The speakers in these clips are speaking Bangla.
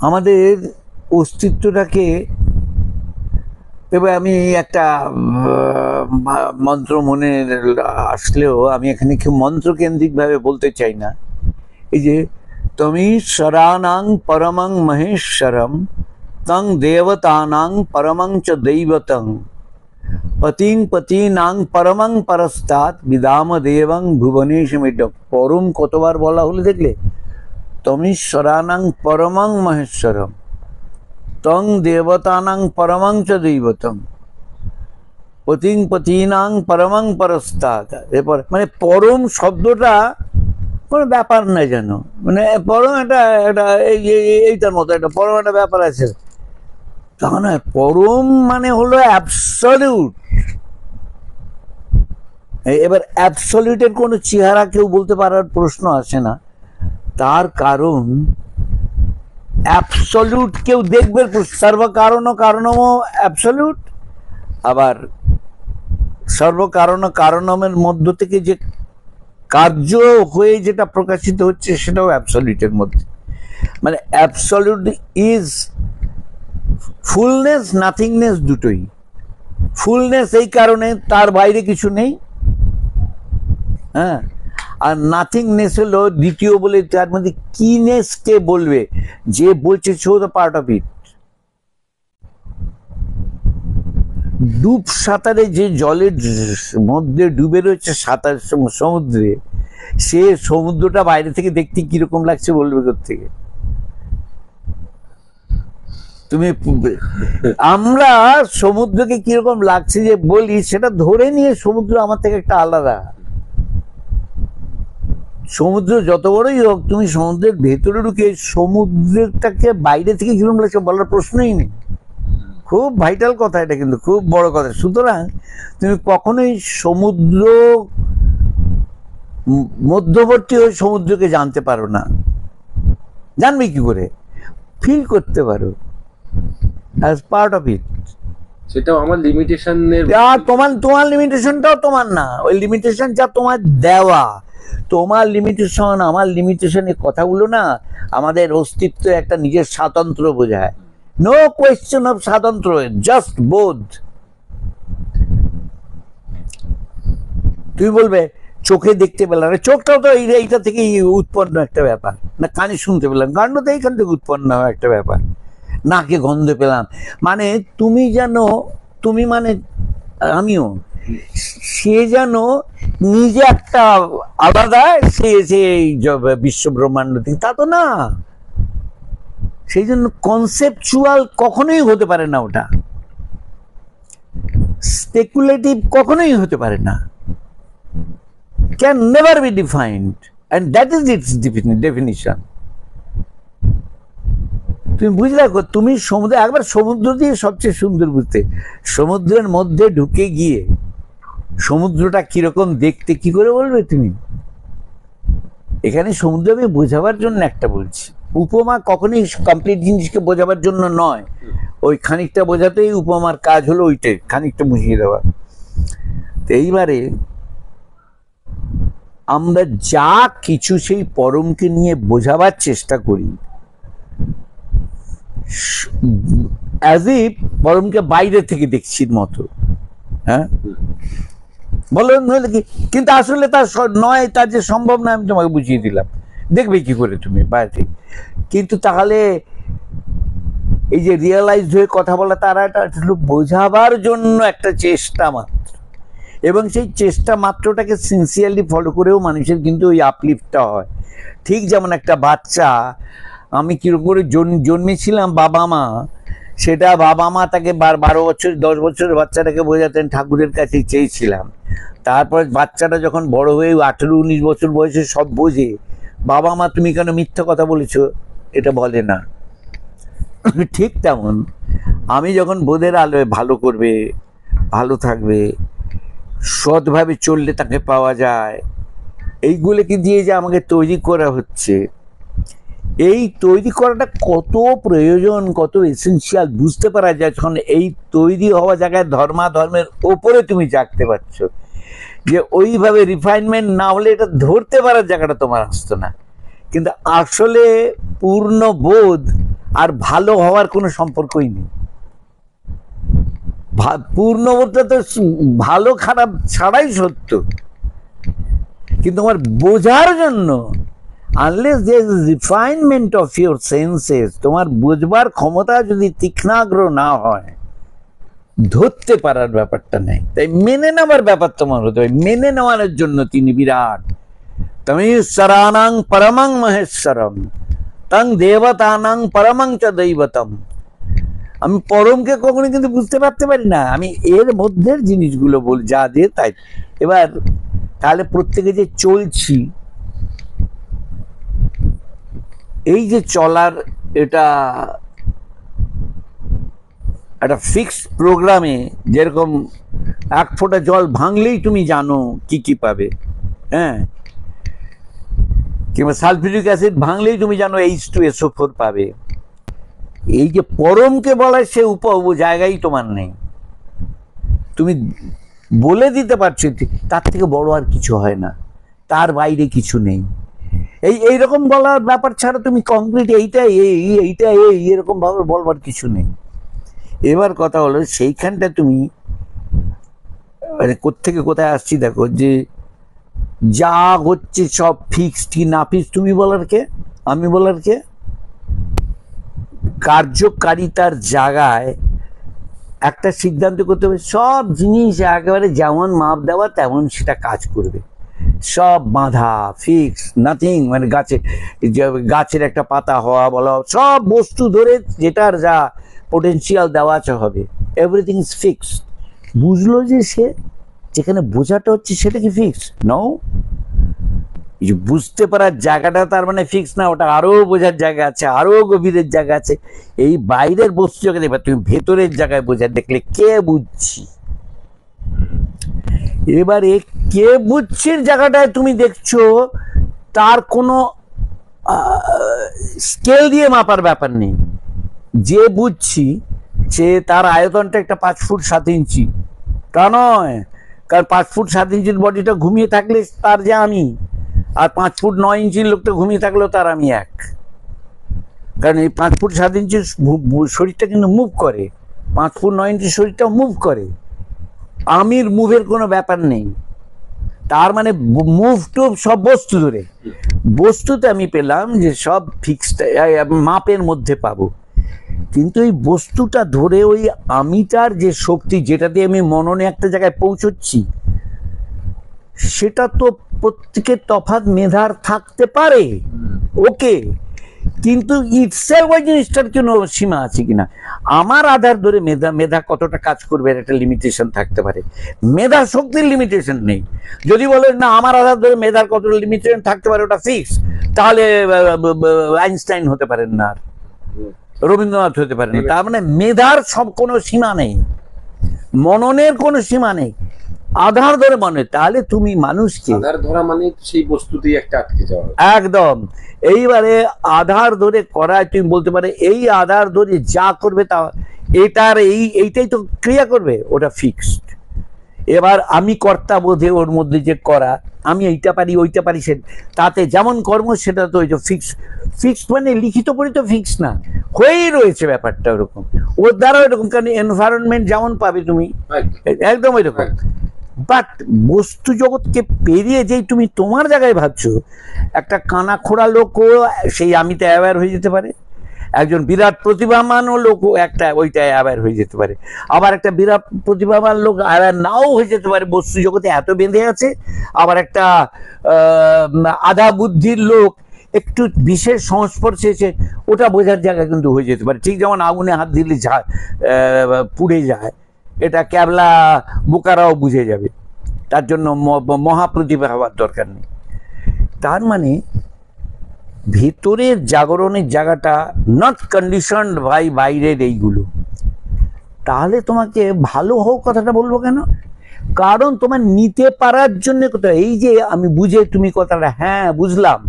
আমাদের অস্তিত্বটাকে, এবার আমি একটা মন্ত্র মনে আসলেও আমি এখানে কেউ মন্ত্রকেন্দ্রিকভাবে বলতে চাই না। এই যে তমীশ্বরানাং পরমং মহেশ্বরম তং দেবতানাং পরমং চ দৈবতং পতিং পতীনাং পরমং পরস্তাৎ বিদাম দেবং ভুবনেশমিড। পরম কতবার বলা হলো দেখলে? তমীশ্বরানাং পরমং মহেশ্বরম তং দেবতানাং পরমং চ দৈবতং পতিং পতীনাং পরমং পরস্তাৎ। এরপর মানে পরম শব্দটা কোনো ব্যাপার না, যেন মানে পরম একটা একটা এইটার মতো একটা পরম একটা ব্যাপার আছে, তা নয়। পরম মানে হলো অ্যাবসলিউট। এবার অ্যাবসলিউটের কোনো চেহারা কেউ বলতে পারার প্রশ্ন আসে না, তার কারণ অ্যাবসলিউট কেউ দেখবে, সর্বকারণ কারণম অ্যাবসলিউট, আবার সর্বকারণ কারণমের মধ্য থেকে যে কার্য হয়ে যেটা প্রকাশিত হচ্ছে সেটাও অ্যাবসলিউটের মধ্যে। মানে অ্যাবসলিউট ইজ ফুলনেস, নাথিংনেস দুটোই। ফুলনেস এই কারণে তার বাইরে কিছু নেই, হ্যাঁ, আর নাথিংনেস হলো দ্বিতীয় বলে তার মধ্যে কিনেস কে বলবে, যে বলছে so the part of it. ডুব সাঁতারে যে জলের মধ্যে ডুবে রয়েছে সাঁতার সমুদ্রে, সে সমুদ্রটা বাইরে থেকে দেখতে কিরকম লাগছে বলবে কোত্থেকে? তুমি আমরা সমুদ্রকে কিরকম লাগছে যে বলি, সেটা ধরে নিয়ে সমুদ্র আমার থেকে একটা আলাদা। সমুদ্র যত বড়ই হোক, তুমি সমুদ্রের ভেতরে ঢুকে সমুদ্রটাকে বাইরে থেকে কিরকম লাগছে বলার প্রশ্নই নেই। খুব ভাইটাল কথা এটা, কিন্তু খুব বড় কথা। সুতরাং তুমি কখনোই সমুদ্র মধ্যবর্তী হয়ে সমুদ্রকে জানতে পারো না। জানবে কি করে? ফিল করতে পারো অ্যাজ পার্ট অফ ইট। সেটাও আমার লিমিটেশনের, তোমার লিমিটেশনটাও তোমার না, ওই লিমিটেশন যা তোমার দেওয়া। তোমার লিমিটেশন আমার লিমিটেশন, এই কথাগুলো না আমাদের অস্তিত্ব একটা নিজের স্বাতন্ত্র বোঝায়। নো কোয়েশ্চেন অফ স্বাতন্ত্র, জাস্ট বোধ। তুমি বলবে চোখে দেখতে পেলাম, চোখটাও তো এইটা থেকে উৎপন্ন একটা ব্যাপার না, কানে শুনতে পেলাম, কানটা তো এইখান থেকে উৎপন্ন হয় একটা ব্যাপার, নাকে গন্ধ পেলাম, মানে তুমি জানো, তুমি মানে আমিও, সে যেন নিজে একটা আলাদা, সে বিশ্ব ব্রহ্মাণ্ড থেকে, তা তো না। সেই জন্য কনসেপচুয়াল কখনোই হতে পারে না, ওটা স্পেকুলেটিভ কখনোই হতে পারে না, can never be defined, and that is it's definition. তুমি বুঝলে, তুমি সমুদ্র, একবার সমুদ্র দিয়ে সবচেয়ে সুন্দর বুঝতে, সমুদ্রের মধ্যে ঢুকে গিয়ে সমুদ্রটা কিরকম দেখতে কি করে বলবে তুমি? এখানে সমুদ্র আমি বোঝাবার জন্য একটা বলছি, উপমা কখনোই কমপ্লিট জিনিসকে বোঝাবার জন্য নয়। ওই খানিকটা বোঝাতেই উপমার কাজ হলো ওইটাই, খানিকটা বুঝিয়ে দেওয়া। তো এইবারে আমরা যা কিছু সেই পরমকে নিয়ে বোঝাবার চেষ্টা করি, অ্যাজ ইফ পরমকে বাইরে থেকে দেখছির মতো, হ্যাঁ বলো নইলে কি? কিন্তু আসলে তার নয়, তার যে সম্ভব নয় আমি তোমাকে বুঝিয়ে দিলাম, দেখবে কি করে তুমি বাইরে থেকে। কিন্তু তাহলে এই যে রিয়েলাইজড হয়ে কথা বলা, তারা এটা বোঝাবার জন্য একটা চেষ্টা মাত্র, এবং সেই চেষ্টা মাত্রটাকে সিনসিয়ারলি ফলো করেও মানুষের কিন্তু ওই আপলিফটটা হয়। ঠিক যেমন একটা বাচ্চা, আমি কিরকম করে জন্মেছিলাম, বাবা মা, সেটা বাবা মা তাকে 12 বছর 10 বছরের বাচ্চাটাকে বোঝাতেন ঠাকুরের কাছে চেয়েছিলাম। তারপর বাচ্চাটা যখন বড় হয়ে 18-19 বছর বয়সে সব বোঝে, বাবা মা তুমি কেন মিথ্যা কথা বলেছো এটা বলে না। ঠিক তেমন আমি যখন বোধের আলোয় ভালো করবে, ভালো থাকবে, সৎভাবে চললে তাকে পাওয়া যায়, এইগুলোকে দিয়ে যে আমাকে তৈরি করা হচ্ছে, এই তৈরি করাটা কত প্রয়োজন, কত এসেন্সিয়াল বুঝতে পারা যায় যখন এই তৈরি হওয়া জায়গায় ধর্মাধর্মের ওপরে তুমি জাগতে পারছো। যে ওইভাবে রিফাইনমেন্ট না হলে এটা ধরতে পারার জায়গাটা তোমার আসতো না। কিন্তু আসলে পূর্ণ বোধ আর ভালো হওয়ার কোনো সম্পর্কই নেই। পূর্ণবোধটা তো ভালো খারাপ ছাড়াই সত্য, কিন্তু আমার বোঝার জন্য unless there is refinement of your senses, তোমার বুঝবার ক্ষমতা যদি তীক্ষ্ণাগ্র না হয়, ধরতে পারার ব্যাপারটা নেই। তাই মেনে নেওয়ার ব্যাপার তোমার হতে হবে। মেনে নেওয়ার জন্য তিনি বিরাট। তমীশ্বরানাং পরমং মহেশ্বরম তং দেবতানাং পরমং চ দৈবতম। আমি পরমকে কখনো কিন্তু বুঝতে পারতে পারি না, আমি এর মধ্যের জিনিসগুলো বল যা যে তাই। এবার তাহলে প্রত্যেকে যে চলছি, এই যে চলার এটা একটা ফিক্সড প্রোগ্রামে, যেরকম এক ফোঁটা জল ভাঙলেই তুমি জানো কি কি পাবে, হ্যাঁ, কিংবা সালফিউরিক অ্যাসিড ভাঙলেই তুমি জানো H2SO4 পাবে। এই যে পরমকে বলার সে জায়গায় তোমার নেই। তুমি বলে দিতে পারছো তার থেকে বড় আর কিছু হয় না, তার বাইরে কিছু নেই। এইরকম বলার ব্যাপার ছাড়া তুমি কংক্রিট এইটা এরকম ভাবে বলবার কিছু নেই। এবার কথা হলো সেইখানটা তুমি মানে কোত্থেকে কোথায় আসছি দেখো, যে যা হচ্ছে সব ফিক্সড কি না ফিক্সড তুমি বলার কে, আমি বলার কে? কার্যকারিতার জায়গায় একটা সিদ্ধান্ত করতে হবে, সব জিনিস একেবারে যেমন মাপ দেওয়া তেমন সেটা কাজ করবে, সব বাঁধা ফিক্স নাথিং, মানে গাছের একটা পাতা হওয়া বলা, সব বস্তু ধরে যেটার যা পোটেন্সিয়াল দেওয়া হবে, এভরিথিং ইজ ফিক্সড। বুঝলো যে সে যেখানে বোঝাটা হচ্ছে সেটা কি ফিক্স? নো, বুঝতে পারার জায়গাটা তার মানে ফিক্স না, ওটা আরো বোঝার জায়গা আছে, আরো গভীরের জায়গা আছে। এই বাইরের বস্তু জায়গা দেখবে, তুমি ভেতরের জায়গায় বোঝার দেখলে কে বুঝছি। এবারে কে বুঝছির জায়গাটায় তুমি দেখছো তার কোনো স্কেল দিয়ে মাপার ব্যাপার নেই। যে বুঝছি সে তার আয়তনটা একটা 5 ফুট 7 ইঞ্চি তা নয়, কারণ 5 ফুট 7 ইঞ্চির বডিটা ঘুমিয়ে থাকলে তার যে আমি, আর 5 ফুট 9 ইঞ্চির লোকটা ঘুমিয়ে থাকলেও তার আমি এক। কারণ এই 5 ফুট 7 ইঞ্চির শরীরটা কিন্তু মুভ করে, 5 ফুট 9 ইঞ্চির শরীরটাও মুভ করে, আমির মুভের কোনো ব্যাপার নেই। তার মানে মুভ টুভ সব বস্তু ধরে, বস্তুতে আমি পেলাম যে সব ফিক্সড মাপের মধ্যে পাবো, কিন্তু এই বস্তুটা ধরে ওই আমিটার যে শক্তি, যেটা দিয়ে আমি মননে একটা জায়গায় পৌঁছচ্ছি, সেটা তো প্রত্যেকের তফাৎ মেধার থাকতে পারে, ওকে, কিন্তু ইটসেলফ ওই জিনিসটার কোনো সীমা আছে কিনা। আমার আধার ধরে মেধা কতটা কাজ করবে একটা লিমিটেশন থাকতে পারে, মেধা শক্তির লিমিটেশন নেই। যদি বলে না আমার আধার ধরে মেধার কতটা লিমিটেশন থাকতে পারে ওটা ফিক্স, তাহলে আইনস্টাইন হতে পারেন না, আর রবীন্দ্রনাথ হতে পারেন না। তার মানে মেধার সব কোনো সীমা নেই, মননের কোনো সীমা নেই, আধার ধরে মনে। তাহলে তুমি মানুষকে আধার ধরা মানে সেই বস্তুতেই একটা আটকে যাওয়া, একদম। এইবারে আধার ধরে করায় তুমি বলতে পারে এই আধার ধরে যা করবে তা এটার এইটাই তো ক্রিয়া করবে, ওটা ফিক্সড। এবার আমি কর্তা বোধে ওর মধ্যে যে করা, আমি এইটা পারি ওইটা পারি, সে তাতে যেমন কর্ম সেটা তো ওই যে ফিক্সড। ফিক্সড মানে লিখিত পড়ি তো ফিক্স না, হয়েই রয়েছে ব্যাপারটা ওরকম, ওর দ্বারা ওইরকম। কারণ এনভায়রনমেন্ট যেমন পাবে তুমি একদম ওইরকম। বাট বস্তু জগৎকে পেরিয়ে যেই তুমি তোমার জায়গায় ভাবছো, একটা কানা খোড়া লোকও সেই আমিতে অ্যাওয়্যার হয়ে যেতে পারে, একজন বিরাট প্রতিভামানও লোক একটা ওইটায় অ্যাওয়্যার হয়ে যেতে পারে, আবার একটা বিরাট প্রতিভাবান লোক অ্যাওয়্যার নাও হয়ে যেতে পারে, বস্তু জগতে এত বেঁধে আছে। আবার একটা আধা বুদ্ধির লোক একটু বিশেষ সংস্পর্শে এসে ওটা বোঝার জায়গা কিন্তু হয়ে যেতে পারে। ঠিক যেমন আগুনে হাত দিলে পুড়ে যায়, এটা ক্যাবলা বোকারাও বুঝে যাবে, তার জন্য মহাপ্রতিভা হওয়ার দরকার নেই। তার মানে ভেতরের জাগরণের জায়গাটা নট কন্ডিশনড বাই বাইরের এইগুলো। তাহলে তোমাকে ভালো হোক কথাটা বলবো কেন? কারণ তোমার নিতে পারার জন্য কথা, এই যে আমি বুঝে তুমি কথাটা হ্যাঁ বুঝলাম,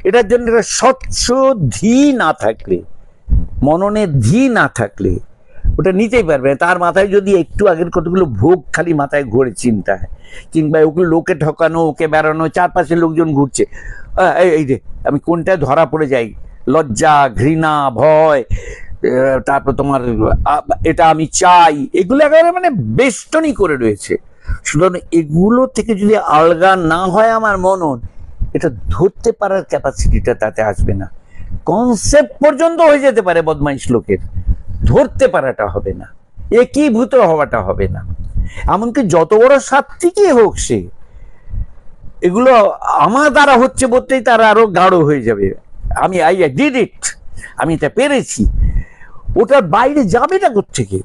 এটার জন্য একটা স্বচ্ছ ধী না থাকলে, মননের ধী না থাকলে ওটা নিতেই পারবে না। তার মাথায় যদি একটু আগের কতগুলো ভোগ খালি মাথায় ঘুরে চিন্তায়, কিংবা ওগুলো লোকে ঠকানো, ওকে বেড়ানো, চারপাশে লোকজন ঘুরছে, এই রে আমি কোনটায় ধরা পড়ে যাই, লজ্জা, ঘৃণা, ভয়, তারপর তোমার এটা আমি চাই, এগুলো একেবারে মানে বেষ্টনী করে রয়েছে। সুতরাং এগুলো থেকে যদি আলগা না হয় আমার মনন, এটা ধরতে পারার ক্যাপাসিটিটা তাতে আসবে না। কনসেপ্ট পর্যন্ত হয়ে যেতে পারে বদমাইশ লোকের, ধরতে পারাটা হবে না, একীভূত হওয়াটা হবে না। এমনকি যত বড় সাত্ত্বিকই হোক সে, এগুলো আমার দ্বারা হচ্ছে বলতেই তারা আরো গাঢ় হয়ে যাবে। আমি আই ডিড ইট, আমি এটা পেরেছি। ওটার বাইরে যাবে না কোত্থেকে?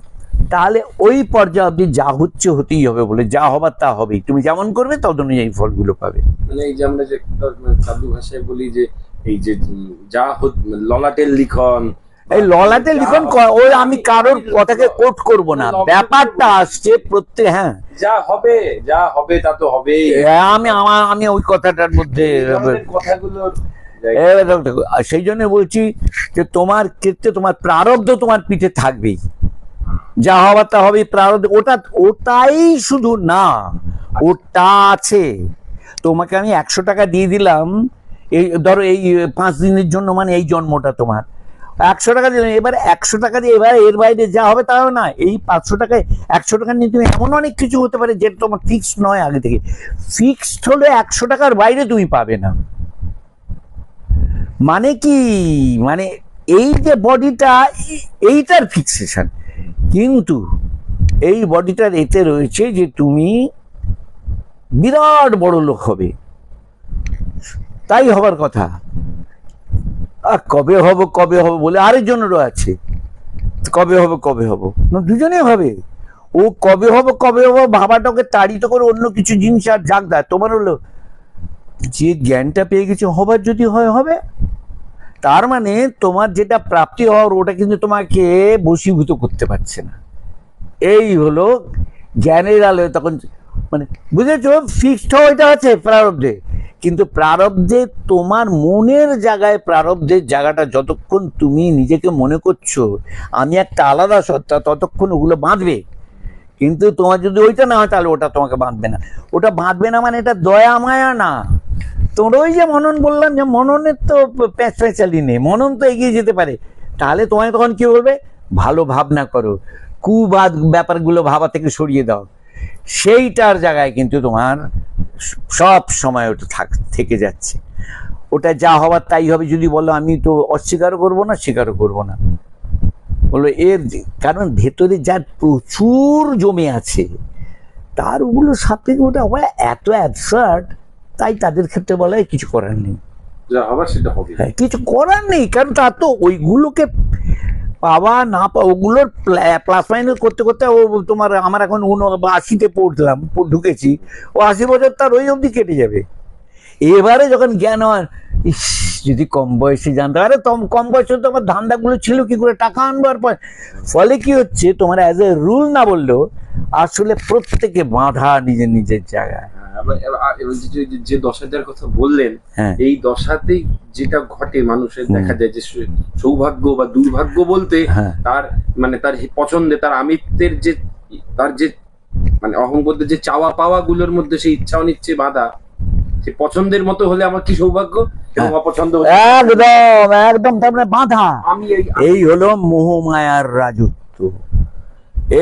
তাহলে ওই পর্যায়ে অব্দি যা হচ্ছে হতেই হবে, বলে যা হবার তা হবেই, তুমি যেমন করবে তদ অনুযায়ী ফলগুলো পাবে। মানে এই যে আমরা যে সাধু ভাষায় বলি যে এই যে যা ললাটের লিখন, এই ললাটে লিখন ওই আমি কারোর কথাকে কোট করব না, ব্যাপারটা আসছে প্রত্যেক, হ্যাঁ যা হবে তা তো হবেই। আমি ওই কথাটার মধ্যে কথাগুলো সেই জন্য বলছি যে তোমার ক্ষেত্রে তোমার প্রারব্ধ তোমার পিঠে থাকবেই, যা হবার তা হবে প্রারব্ধ। ওটাই শুধু না, ওটা আছে। তোমাকে আমি 100 টাকা দিয়ে দিলাম, এই ধরো এই 5 দিনের জন্য, মানে এই জন্মটা তোমার 100 টাকা দিলাম, এবার 100 টাকা দিয়ে এবার এর বাইরে যা হবে তা হবে না। এই 500 টাকায় 100 টাকা নিয়ে তুমি এমন অনেক কিছু হতে পারে যেটা তোমার ফিক্সড নয় আগে থেকে। ফিক্সড হলে 100 টাকার বাইরে তুমি পাবে না। মানে কি, মানে এই যে বডিটা, এইটার ফিক্সেশন, কিন্তু এই বডিটার এতে রয়েছে যে তুমি বিরাট বড় লোক হবে, তাই হবার কথা। আর কবে হব বলে আরেকজনেরও আছে, কবে হব না, দুজনে হবে। ও কবে হব ভাবাটাকে তাড়িত করে অন্য কিছু জিনিস আর জাগ দেয়। তোমার হলো যে জ্ঞানটা পেয়ে গেছে, হবার যদি হয় হবে। তার মানে তোমার যেটা প্রাপ্তি হওয়ার, ওটা কিন্তু তোমাকে বশীভূত করতে পারছে না। এই হলো জ্ঞানের আলোয় তখন, মানে বুঝেছো, ফিক্সড ওইটা আছে প্রারব্ধে, কিন্তু প্রারব্ধে তোমার মনের জায়গায়, প্রারব্ধের জায়গাটা যতক্ষণ তুমি নিজেকে মনে করছো আমি একটা আলাদা সত্তা, ততক্ষণ ওগুলো বাঁধবে। কিন্তু তোমার যদি ওইটা না হয় তাহলে ওটা তোমাকে বাঁধবে না। ওটা বাঁধবে না মানে এটা দয়া মায়া না। তোমরা ওই যে মনন বললাম, যে মননের তো প্যাঁচালি নেই, মনন তো এগিয়ে যেতে পারে। তাহলে তোমায় তখন কি বলবে, ভালো ভাবনা করো, কুবাদ ব্যাপারগুলো ভাবা থেকে সরিয়ে দাও। সেইটার জায়গায় কিন্তু তোমার সব সময় ওটা থেকে যাচ্ছে। ওটা যা হবার তাই হবে। যদি বলো আমি তো অস্বীকারও করবো না, স্বীকারও করবো না, বললো এর কারণ ভেতরে যার প্রচুর জমে আছে, তার ওগুলো সাথে ওটা এত অ্যাবসার্ড, তাই তাদের ক্ষেত্রে বলা হয় কিছু করার নেই, কিছু করার নেই। কারণ তার তো ওইগুলোকে পাওয়া না পাওয়া, ওগুলোর প্লাস মাইনাস করতে করতে ও তোমার, আমার এখন 80-তে পড়লাম, ঢুকেছি, ও 80 বছর তার ওই অবধি কেটে যাবে। এবারে যখন জ্ঞান হয়, ইস যদি কম বয়সে জানতে পারে, কম বয়সে তো আমার ধান্দাগুলো ছিল কি করে টাকা আনবার পর। ফলে কি হচ্ছে, তোমার অ্যাজ এ রুল না বললেও আসলে প্রত্যেকে বাঁধা নিজের নিজের জায়গায়। যে দশাটার কথা বললেন, এই দশাতেই যেটা ঘটে মানুষের, দেখা যায় যে সৌভাগ্য বা দুর্ভাগ্য বলতে তার মানে তার পছন্দে, তার আমিত্বের যে, তার যে মানে অহংবোধের যে চাওয়া পাওয়া গুলোর মধ্যে সেই ইচ্ছা অনিচ্ছে বাধা। সে পছন্দের মতো হলে আমার কি সৌভাগ্য, এবং অপছন্দ একদম একদম তার মানে বাধা। এই হলো মোহমায়ার রাজত্ব।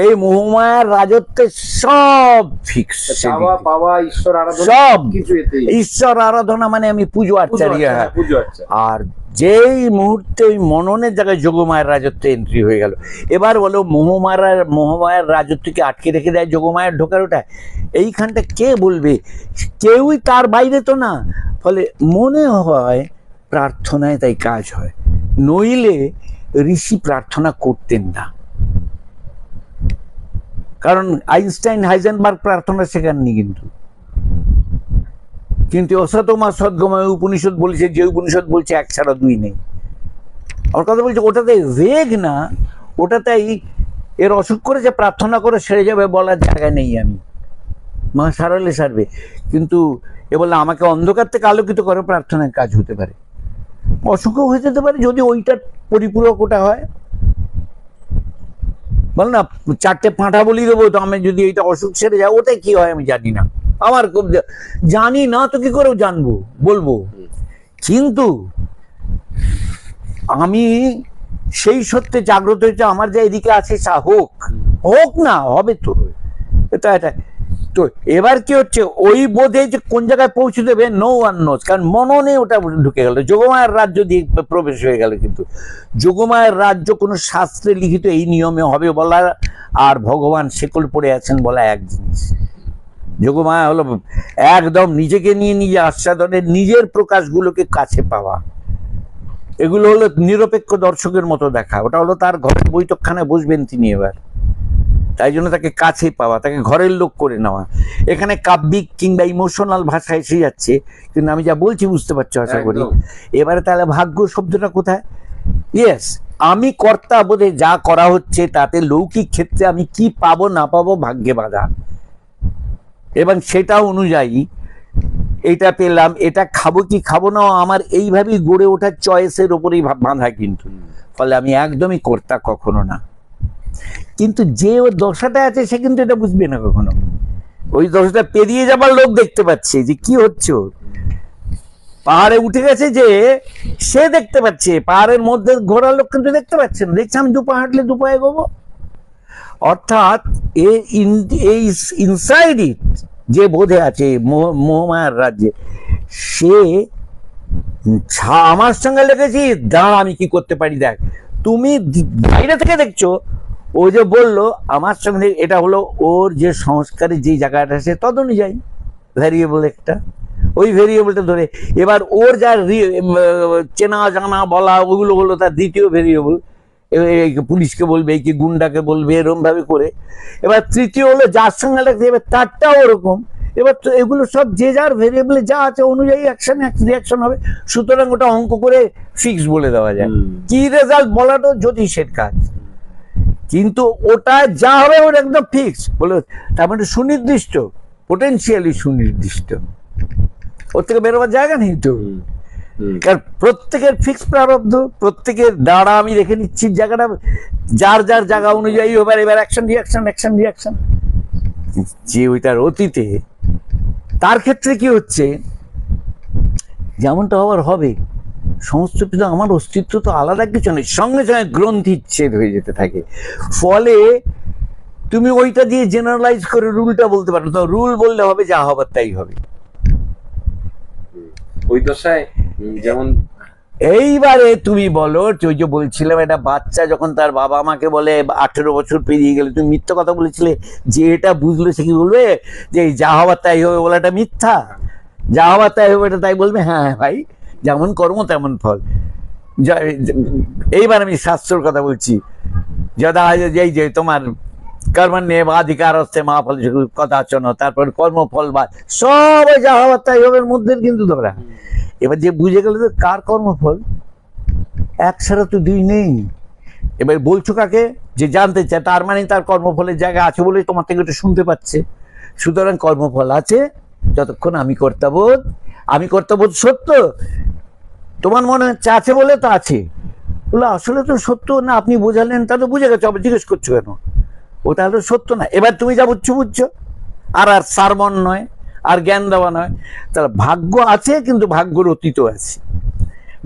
এই মোহমায়ার রাজত্বে সব ফিক্স, চাওয়া পাওয়া, ঈশ্বর আরাধনা, সব কিছু। ঈশ্বর আরাধনা মানে আমি পুজো আর্চারি। আর যেই মুহূর্তে ওই মননের জায়গায় যোগমায়ের রাজত্ব এন্ট্রি হয়ে গেল, এবার বলো মোহমায়ার রাজত্বকে আটকে রেখে দেয় যোগমায়ের ঢোকার ওটা, এইখানটা কে বলবে? কেউই তার বাইরে তো না। ফলে মনে হয় প্রার্থনায় তাই কাজ হয়, নইলে ঋষি প্রার্থনা করতেন না। কারণ আইনস্টাইন, হাইজেনবার্গ প্রার্থনা শেখাননি, কিন্তু অসতমা সদ্গময় উপনিষদ বলেছে, যে উপনিষদ বলছে 1 ছাড়া 2 নেই। আমার কথা বলছে ওটাতে রেগ না, ওটাতেই এর অসুখ করে যে প্রার্থনা করে সেরে যাবে বলার জায়গা নেই। আমি মা সারালে সারবে, কিন্তু এ বললে আমাকে অন্ধকার থেকে আলোকিত করে, প্রার্থনায় কাজ হতে পারে, অসুখও হয়ে যেতে পারে যদি ওইটার পরিপূরক ওটা হয়। বল না 4টে পাঁঠা বলি দেবো, তো আমি যদি এইটা অসুখ সেরে যায়, ওটাই কি হয় আমি জানি না, আমার খুব জানি না তো কি করেও জানবো, বলবো। কিন্তু আমি সেই সত্যে জাগ্রত হয়েছে, আমার যা এদিকে আছে তা হোক, হোক না হবে তো এটা এটা। তো এবার কি হচ্ছে, ওই বোধে যে কোন জায়গায় পৌঁছে দেবে নো ওয়ান নোজ, কারণ মননে ওটা ঢুকে গেল, যোগমায়ার রাজ্য দিয়ে প্রবেশ হয়ে গেল। কিন্তু যোগমায়ার রাজ্য কোনো শাস্ত্রে লিখিত এই নিয়মে হবে বলার, আর ভগবান শেকল পড়ে আছেন বলা এক জিনিস। যোগমায়া হলো একদম নিজেকে নিয়ে নিজে আস্বাদনের, নিজের প্রকাশগুলোকে কাছে পাওয়া। এগুলো হলো নিরপেক্ষ দর্শকের মতো দেখা, ওটা হলো তার ঘরের বৈঠকখানে বসবেন তিনি এবার, তাই জন্য তাকে কাছে পাওয়া, তাকে ঘরের লোক করে নেওয়া। এখানে কাব্যিক কিংবা ইমোশনাল ভাষা এসে যাচ্ছে, কিন্তু আমি যা বলছি বুঝতে পারছো আশা করি। এবারে তাহলে ভাগ্য শব্দটা কোথায়? ইয়েস, আমি কর্তা বোধে যা করা হচ্ছে তাতে লৌকিক ক্ষেত্রে আমি কি পাবো না পাবো ভাগ্যে বাঁধা, এবং সেটা অনুযায়ী এটা পেলাম, এটা খাবো কি খাবো না আমার এইভাবেই গড়ে ওঠার চয়েসের ওপরেই বাঁধা। কিন্তু ফলে আমি একদমই কর্তা কখনো না। কিন্তু যে ওর দশাটা আছে সে কিন্তু এটা বুঝবে না কখনো। ওই দশাটা পেরিয়ে যাবার লোক দেখতে পাচ্ছে যে কি হচ্ছে, ওর পাহাড়ে উঠে গেছে যে সে দেখতে পাচ্ছে, পাহাড়ের মধ্যে ঘোরার লোক কিন্তু দেখতে পাচ্ছে না, দেখছে আমি দুপা হাঁটলে দুপা এগোবো। অর্থাৎ এই ইনসাইড ইট যে বোধে আছে মোহমায়ার রাজ্যে, সে আমার সঙ্গে লেগেছি, দাঁড়া আমি কি করতে পারি দেখ। তুমি বাইরে থেকে দেখছো, ও যে বললো আমার সঙ্গে, এটা হলো ওর যে সংস্কারের যে জায়গাটা আছে তদ অনুযায়ী ভ্যারিয়েবল একটা, ওই ভেরিয়েবলটা ধরে এবার ওর যা চেনা জানা বলা ওগুলো হলো তার দ্বিতীয় ভেরিয়েবল। পুলিশকে বলবে কি গুন্ডাকে বলবে এরকম ভাবে করে। এবার তৃতীয় হলো যার সঙ্গে লাগছে, এবার তারটাও ওরকম। এবার তো এগুলো সব যে যার ভেরিয়েবলে যা আছে অনুযায়ী অ্যাকশন রিয়াকশন হবে। সুতরাং ওটা অঙ্ক করে ফিক্স বলে দেওয়া যায়, কি রেজাল্ট বলাটাও জ্যোতিষের কাজ। কিন্তু ওটা যা হবে ওটা একদম ফিক্স বলে, তার মানে সুনির্দিষ্ট, পোটেন্সিয়ালি সুনির্দিষ্ট, ওর থেকে বেরোবার জায়গা নেই তো। কারণ প্রত্যেকের ফিক্স প্রারব্ধ, প্রত্যেকের দ্বারা আমি রেখে নিচ্ছি জায়গাটা, যার যার জায়গা অনুযায়ী এবার অ্যাকশন রিয়াকশন। যে ওইটার অতীতে তার ক্ষেত্রে কি হচ্ছে, যেমনটা হওয়ার হবে, সমস্ত কিছু আমার অস্তিত্ব তো আলাদা কিছু নেই, সঙ্গে সঙ্গে গ্রন্থিচ্ছেদ হয়ে যেতে থাকে। ফলে তুমি ওইটা দিয়ে জেনারেলাইজ করে রুলটা বলতে পারো, তো রুল বললে হবে যা হবার তাই হবে। ওই দশায় যেমন এইবারে তুমি বলো, ওই যে বলছিলাম একটা বাচ্চা যখন তার বাবা মাকে বলে 18 বছর পেরিয়ে গেলে, তুমি মিথ্যা কথা বলেছিলে, যে এটা বুঝলো সে কি বলবে যে যা হবার তাই হবে বলাটা মিথ্যা, যা হবার তাই হবে এটা তাই বলবে হ্যাঁ ভাই যেমন কর্ম তেমন ফল। এইবার আমি শাস্ত্রর কথা বলছি, যদা এই যে তোমার কর্মণ্যেবাধিকার হচ্ছে মা ফল কথা চন, তারপর কর্মফল বা সব যা হবার তাই হবে মধ্যে কিন্তু ধরা। এবার যে বুঝে গেল যে কার কর্মফল, এক ছাড়া তো দুই নেই। এবার বলছো কাকে, যে জানতে চায়, তার মানে তার কর্মফলের জায়গা আছে বলে তোমার থেকে ওটা শুনতে পাচ্ছে। সুতরাং কর্মফল আছে যতক্ষণ আমি কর্তাবোধ সত্য, তোমার মনে হচ্ছে আছে বলে তো আছে, বলে আসলে তো সত্য না, আপনি বোঝালেন তা তো বুঝে গেছো, আবার জিজ্ঞেস করছো কেন, ওটা হলো সত্য না। এবার তুমি যা বুঝছো, আর সারমন নয়, আর জ্ঞান দেওয়া নয়। তাহলে ভাগ্য আছে, কিন্তু ভাগ্যর অতীতও আছে।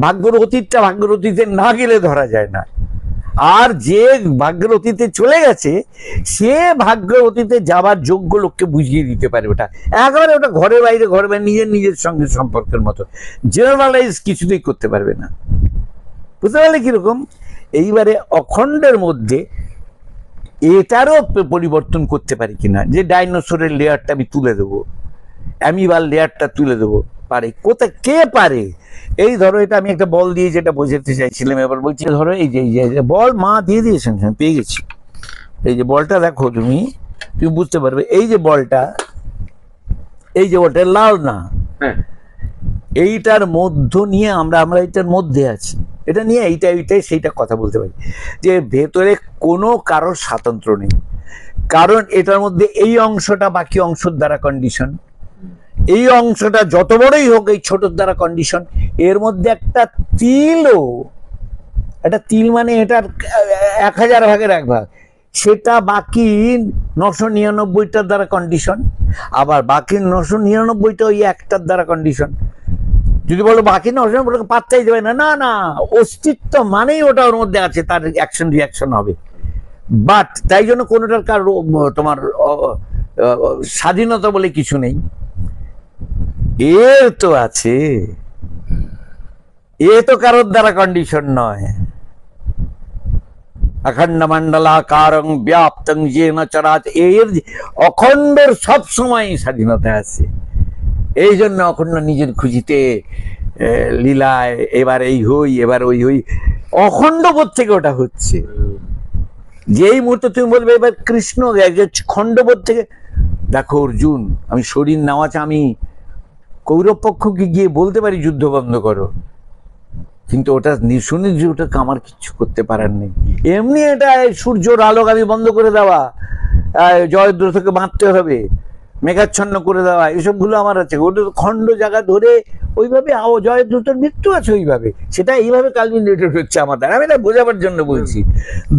ভাগ্যর অতীতে না গেলে ধরা যায় না। আর যে ভাগ্যের অতীতে চলে গেছে, সে ভাগ্যের অতীতে যাবার যোগ্য লোককে বুঝিয়ে দিতে পারে। ওটা একেবারে ওটা ঘরে বাইরে নিজের সঙ্গে সম্পর্কের মতো, জেনারেলাইজ কিছুতেই করতে পারবে না। বুঝতে পারলে কিরকম? এইবারে অখণ্ডের মধ্যে এটারও পরিবর্তন করতে পারি কিনা, যে ডাইনোসরের লেয়ারটা আমি তুলে দেবো, অ্যামিবাল লেয়ারটা তুলে দেবো, পারে কোথায়, কে পারে? এই ধরো এটা আমি একটা বল দিয়ে যেটা বোঝাতে চাইছিলাম, এবার বলছি ধরো এই যে বল মা দিয়ে দিয়েছেন, পেয়ে গেছি। এই যে বলটা দেখো, তুমি বুঝতে পারবে, এই যে বলটা লাল না, এইটার মধ্য নিয়ে আমরা এইটার মধ্যে আছি, এটা নিয়ে এইটাই সেইটা কথা বলতে পারি, যে ভেতরে কোনো কারোর স্বাতন্ত্র্য নেই। কারণ এটার মধ্যে এই অংশটা বাকি অংশের দ্বারা কন্ডিশন, এই অংশটা যত বড়ই হোক এই ছোটর দ্বারা কন্ডিশন। এর মধ্যে একটা তিল মানে এটার 1000 ভাগের 1 ভাগ, সেটা বাকি 999টার দ্বারা কন্ডিশন, আবার বাকি 999টা ওই একটার দ্বারা কন্ডিশন। যদি বলো বাকি না, ওটাকে পাত্তাই দেবে না, না না, অস্তিত্ব মানেই ওটা ওর মধ্যে আছে, তার অ্যাকশন রিয়াকশন হবে। বাট তাই জন্য কোনোটার কার তোমার স্বাধীনতা বলে কিছু নেই, এর তো আছে, এ তো কারোর দ্বারা কন্ডিশন নয়। অখণ্ড মণ্ডলাকারং ব্যাপ্তং যেন চরাচর, এর অখণ্ডর সব সময় স্বাধীনতা আছে। এই জন্য অখণ্ড নিজের খুশিতে লীলায় এবার এই হই এবার ওই হই, অখণ্ড বোধ থেকে ওটা হচ্ছে। যেই মুহূর্তে তুমি বলবে এবার কৃষ্ণ, খণ্ডবোধ থেকে, দেখো অর্জুন আমি শরীর নেওয়া আছে, আমি কৌরব পক্ষকে গিয়ে বলতে পারি যুদ্ধ বন্ধ করো, কিন্তু ওটা নিঃসন্দেহ ওটাকে আমার কিচ্ছু করতে পারার নেই। এমনি এটা সূর্যর আলোক আমি বন্ধ করে দেওয়া, জয়দ্রথকে বাঁধতে হবে, মেঘাচ্ছন্ন করে দেওয়া, এসবগুলো আমার আছে। ওটা খণ্ড জায়গা ধরে ওইভাবে জয়দ্রথের মৃত্যু আছে ওইভাবে, সেটা এইভাবে কালমিনেটেড হচ্ছে আমাদের, আমি এটা বোঝাবার জন্য বলছি।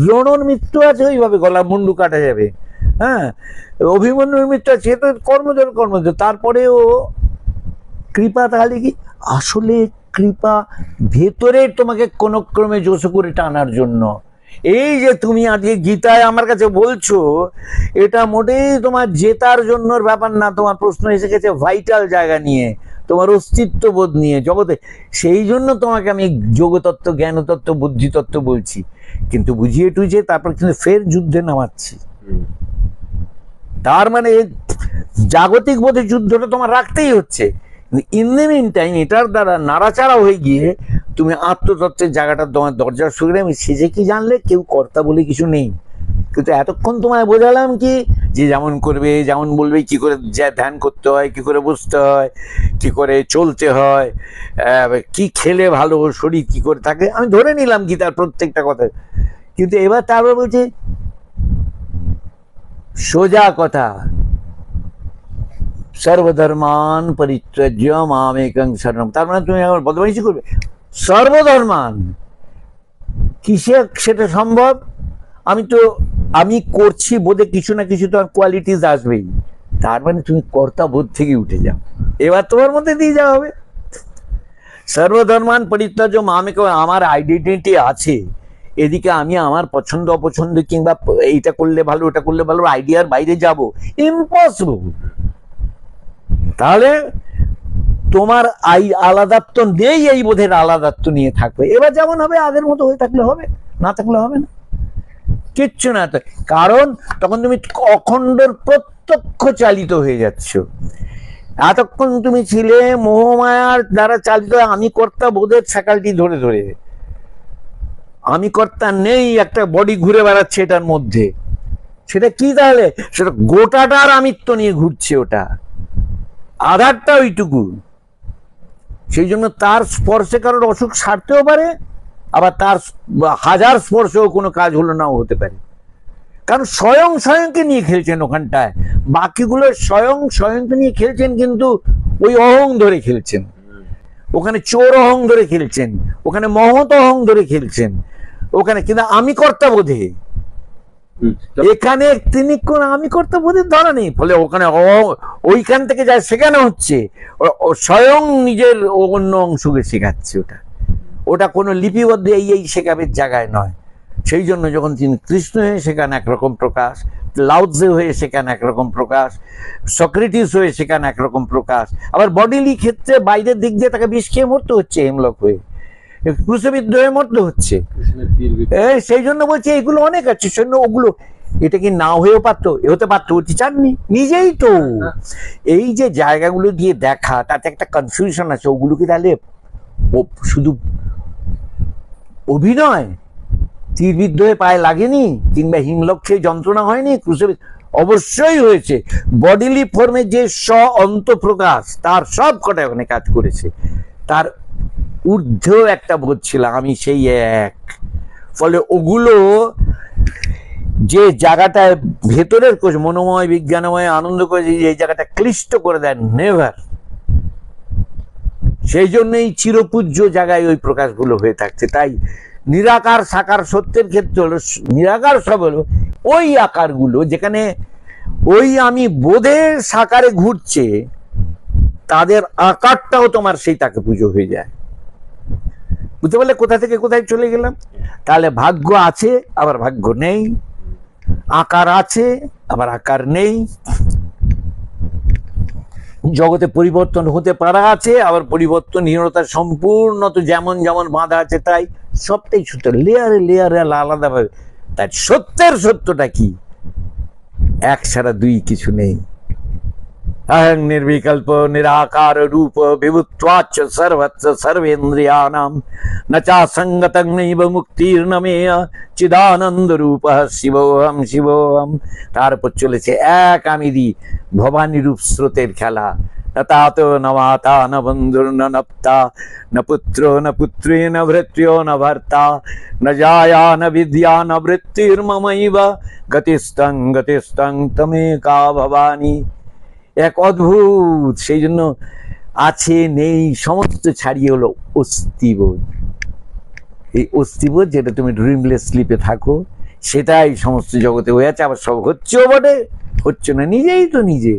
দ্রোণর মৃত্যু আছে ওইভাবে, গলা মুন্ডু কাটা যাবে, হ্যাঁ, অভিমন্যুর মৃত্যু আছে, সে তো কর্মজোর, তারপরেও কৃপা। তাহলে কি আসলে কৃপা ভেতরে তোমাকে কোন ক্রমে জোশ করে টানার জন্য। এই যে তুমি আজকে গীতায় আমার কাছে বলছো, এটা মোটেই তোমার জেতার জন্য ব্যাপার না, তোমার প্রশ্ন এসে গেছে ভাইটাল জায়গা নিয়ে, তোমার অস্তিত্ব বোধ নিয়ে জগতে। সেই জন্য তোমাকে আমি যোগতত্ত্ব, জ্ঞানতত্ত্ব, বুদ্ধিতত্ত্ব বলছি, কিন্তু বুঝিয়ে টুঝিয়ে তারপর কিন্তু ফের যুদ্ধে নামাচ্ছি। তার মানে জাগতিক বোধে যুদ্ধটা তোমার রাখতেই হচ্ছে। ইন দ্য মিন টাইম এটার দ্বারা নাড়াচাড়া হয়ে গিয়ে তুমি আত্মতত্ত্বের জায়গাটা তোমার দরজার সুরে, আমি সেজে কি জানলে কেউ কর্তা বলে কিছু নেই। কিন্তু এতক্ষণ তোমায় বোঝালাম কি, যে যেমন করবে, যেমন বলবে, কি করে ধ্যান করতে হয়, কি করে বসতে হয়, কি করে চলতে হয়, কি খেলে ভালো শরীর কি করে থাকে, আমি ধরে নিলাম গীতার প্রত্যেকটা কথা। কিন্তু এবার তারপর বলছে সোজা কথা, সর্বধর্মান পরিত্যাজ্য মামেকং শরণম। তার মানে তুমি আমার বদমাইশি করবে, সর্বধর্মান কিসে সেটা সম্ভব? আমি করছি বোধে কিছু না কিছু তোমার কোয়ালিটিস আসবেই, তার মানে তুমি কর্তা বোধ থেকে উঠে যাও, এবার তোমার মধ্যে দিয়ে যাওয়া হবে। সর্বধর্মান পরিত্যাজ্য মামেকং, আমার আইডেন্টিটি আছে, এদিকে আমি আমার পছন্দ অপছন্দ কিংবা এইটা করলে ভালো ওটা করলে ভালো আইডিয়ার বাইরে যাব, ইম্পসিবল। তাহলে তোমার আলাদাত্ব নেই, এই বোধের আলাদাত্ব নিয়ে থাকবে। এবার যেমন হবে আগের মতো হয়ে থাকলে হবে, না থাকলে হবে না, কিচ্ছু না। কারণ তখন তুমি অখণ্ডর প্রত্যক্ষ চালিত হয়ে যাচ্ছ। এতক্ষণ তুমি ছিলে মোহমায়ার দ্বারা চালিত, আমি কর্তা বোধের ছাকালটি ধরে ধরে, আমি কর্তা নেই, একটা বডি ঘুরে বেড়াচ্ছে এটার মধ্যে। সেটা কি তাহলে? সেটা গোটাটার আমিত্ব নিয়ে ঘুরছে, ওটা আধারটা ওইটুকু। সেই জন্য তার স্পর্শে কারোর অসুখ সারতেও পারে, আবার তার হাজার স্পর্শেও কোনো কাজ হলো নাও হতে পারে। কারণ স্বয়ং স্বয়ংকে নিয়ে খেলছেন ওখানটায়, বাকিগুলো স্বয়ং স্বয়ংকে নিয়ে খেলছেন, কিন্তু ওই অহং ধরে খেলছেন। ওখানে চোর অহং ধরে খেলছেন, ওখানে মহৎ অহং ধরে খেলছেন, ওখানে কিন্তু আমি কর্তা বোধে। এখানে তিনি কোন আমি কর্তা বোধের ধরা নেই, ফলে ওখানে ওইখান থেকে যা শেখানো হচ্ছে স্বয়ং নিজের অন্য অংশকে শেখাচ্ছে। ওটা কোনো লিপিবদ্ধ এই শেখাবের জায়গায় নয়। সেই জন্য যখন তিনি কৃষ্ণ হয়ে শেখান একরকম প্রকাশ, লাউৎজে হয়ে শেখান একরকম প্রকাশ, সক্রেটিস হয়ে শেখান একরকম প্রকাশ, আবার বডিলি ক্ষেত্রে বাইরের দিক দিয়ে তাকে বিষ খেয়ে মরতে হচ্ছে, হেমলক হয়ে ক্রুশবিদ্ধ হয়ে মরতে হচ্ছে। সেই জন্য বলছি এগুলো অনেক আছে, সৈন্য ওগুলো এটা কি না হয়েও পারতো, হতে পারতো, বলছি চাননি নিজেই তো। এই যে জায়গাগুলো দিয়ে দেখা, তাতে একটা কনফিউশন আছে, ওগুলো কি তাহলে শুধু অভিনয়? তীরবিদ্ধ হয়ে পায়ে লাগেনি, কিংবা হিমলক খেয়ে যন্ত্রণা হয়নি? ক্রুশবিদ্ধ অবশ্যই হয়েছে। বডিলি ফর্মে যে অন্ত প্রকাশ, তার সব কটা ওখানে কাজ করেছে। তার ঊর্ধ্বেও একটা বোধ ছিল, আমি সেই এক। ফলে ওগুলো যে জায়গাটায় ভেতরের কোষ মনোময়, বিজ্ঞানময়, আনন্দ করে যে জায়গাটা ক্লিষ্ট করে দেয়, নেভার। সেই জন্যই চিরপূজ্য জায়গায় ওই প্রকাশগুলো হয়ে থাকছে। তাই নিরাকার সাকার সত্যের ক্ষেত্রে হলো নিরাকার সব হলো ওই আকারগুলো, যেখানে ওই আমি বোধের সাকারে ঘুরছে, তাদের আকারটাও তোমার সেই তাকে পুজো হয়ে যায়। বুঝতে পারলে কোথা থেকে কোথায় চলে গেলাম? তাহলে ভাগ্য আছে আবার ভাগ্য নেই, আকার আছে আবার আকার নেই, জগতে পরিবর্তন হতে পারা আছে আবার পরিবর্তনহীনতা সম্পূর্ণ তো যেমন যেমন বাঁধা আছে তাই, সবটাই সত্য, লেয়ারে লেয়ারে আলাদা ভাবে। তাই সত্যের সত্যটা কি? এক ছাড়া দুই কিছু নেই। अहं निर्विकल्प निराकार रूप विभुत्वाच्च सर्वत्र सर्वेन्द्रियाणां न चासंगतं नैव मुक्तिर्न मे चिदानंद रूपः शिवोऽहं शिवोऽहं। তারপর চলেছে এক আমিরি ভবানী রূপ স্রোতের খেলা। न तातो न माता न बन्धुर्न नप्ता न पुत्रो न पुत्री न भृत्यो न भर्ता न जाया न विद्या न वृत्तिर्ममैव गतिस्तं गतिस्तं तमेका भवानी। এক অদ্ভুত, সেই জন্য আছে নেই সমস্ত ছাড়িয়ে হলো অস্থিবোধ। এই অস্থিবোধ যেটা তুমি ড্রিমলেস স্লিপে থাকো, সেটাই সমস্ত জগতে হয়ে আছে। আবার সব হচ্ছেও বটে, হচ্ছে না, নিজেই তো নিজে।